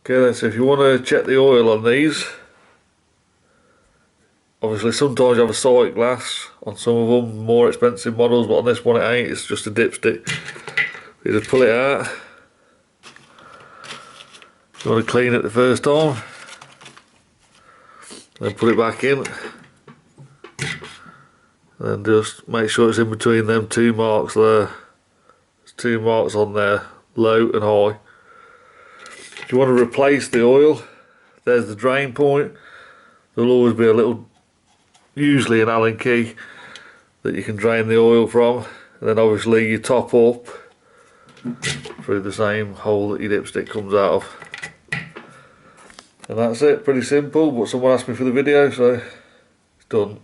Okay then, so if you want to check the oil on these, obviously sometimes you have a sight glass on some of them, more expensive models, but on this one it ain't, it's just a dipstick. You just pull it out. You want to clean it the first time, then put it back in, and then just make sure it's in between them two marks there. There's two marks on there, low and high. If you want to replace the oil, there's the drain point. There'll always be a little, usually an Allen key, that you can drain the oil from, and then obviously you top up through the same hole that your dipstick comes out of. And that's it, pretty simple, but someone asked me for the video, so it's done.